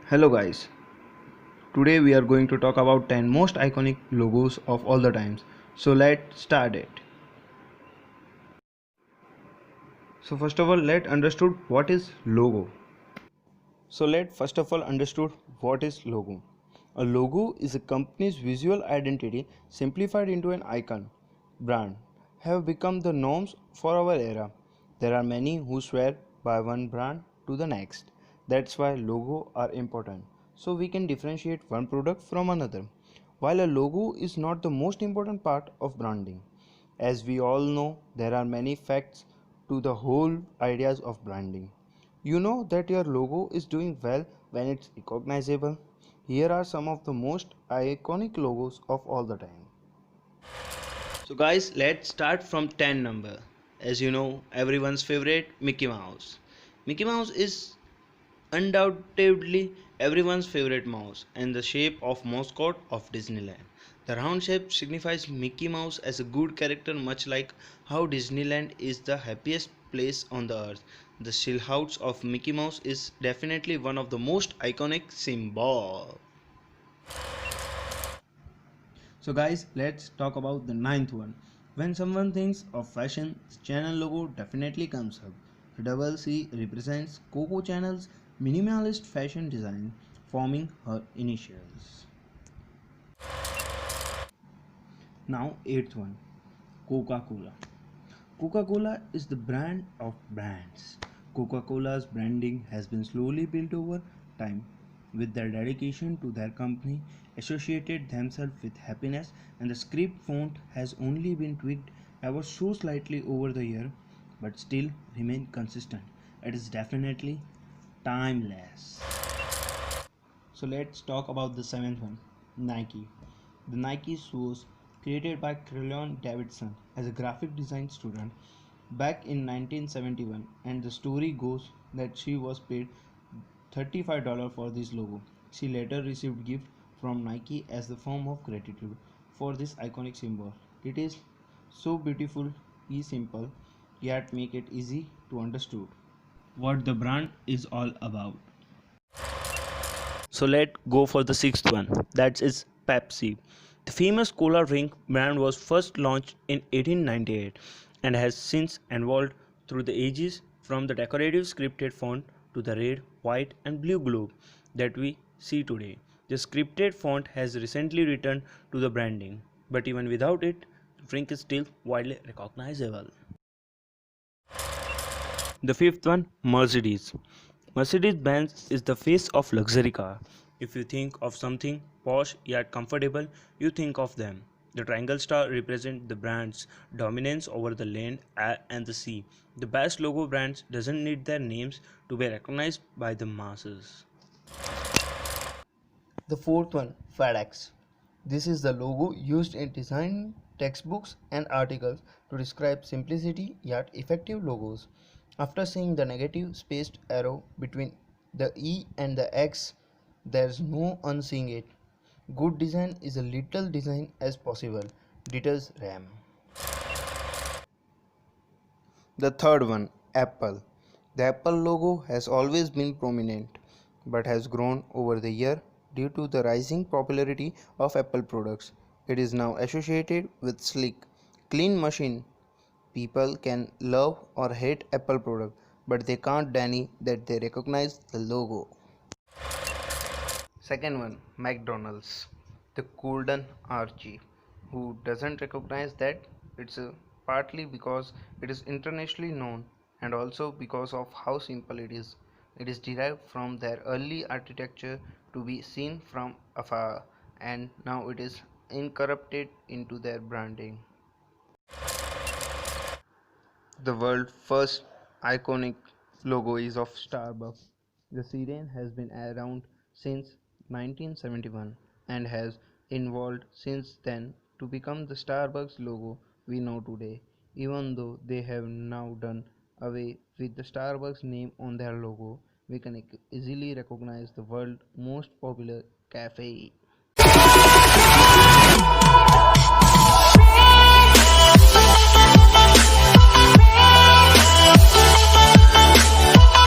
Hello guys, today we are going to talk about 10 most iconic logos of all the times. So let's start it. So first of all, let understood what is logo. So let first of all understood what is logo. A logo is a company's visual identity simplified into an icon. Brand have become the norms for our era. There are many who swear by one brand to the next. That's why logo are important. So we can differentiate one product from another. While a logo is not the most important part of branding. As we all know, there are many facts to the whole ideas of branding. You know that your logo is doing well when it's recognizable. Here are some of the most iconic logos of all the time. So guys, let's start from 10 number. As you know, everyone's favorite Mickey Mouse. Mickey Mouse is undoubtedly everyone's favorite mouse and the shape of mascot of Disneyland. The round shape signifies Mickey Mouse as a good character, much like how Disneyland is the happiest place on the earth. The silhouette of Mickey Mouse is definitely one of the most iconic symbol. So guys, let's talk about the ninth one. When someone thinks of fashion, channel logo definitely comes up. The double C represents Coco Channel's minimalist fashion design, forming her initials. Now eighth one, Coca-Cola. Coca-Cola is the brand of brands. Coca-Cola's branding has been slowly built over time. With their dedication to their company, associated themselves with happiness, and the script font has only been tweaked ever so slightly over the year, but still remain consistent. It is definitely timeless. So let's talk about the seventh one, Nike. The Nike shoes created by Creon Davidson as a graphic design student back in 1971, and the story goes that she was paid $35 for this logo. She later received gift from Nike as the form of gratitude for this iconic symbol. It is so beautiful, is simple, yet make it easy to understand what the brand is all about. So let's go for the sixth one. That is Pepsi. The famous cola drink brand was first launched in 1898 and has since evolved through the ages from the decorative scripted font to the red, white and blue globe that we see today. The scripted font has recently returned to the branding, but even without it, the drink is still widely recognizable. The fifth one, Mercedes. Mercedes-Benz is the face of luxury car. If you think of something posh yet comfortable, you think of them. The triangle star represents the brand's dominance over the land, air and the sea. The best logo brands doesn't need their names to be recognized by the masses. The fourth one, FedEx. This is the logo used in design textbooks and articles to describe simplicity yet effective logos. After seeing the negative spaced arrow between the E and the X, there's no unseeing it. Good design is a little design as possible. Details RAM. The third one, Apple. The Apple logo has always been prominent but has grown over the year due to the rising popularity of Apple products. It is now associated with sleek, clean machine. People can love or hate Apple product, but they can't deny that they recognize the logo. Second one, McDonald's. The Golden Archie. Who doesn't recognize that? It's partly because it is internationally known and also because of how simple it is. It is derived from their early architecture to be seen from afar, and now it is incorporated into their branding. The world's first iconic logo is of Starbucks. The siren has been around since 1971 and has evolved since then to become the Starbucks logo we know today, even though they have now done away with the Starbucks name on their logo. We can easily recognize the world's most popular cafe.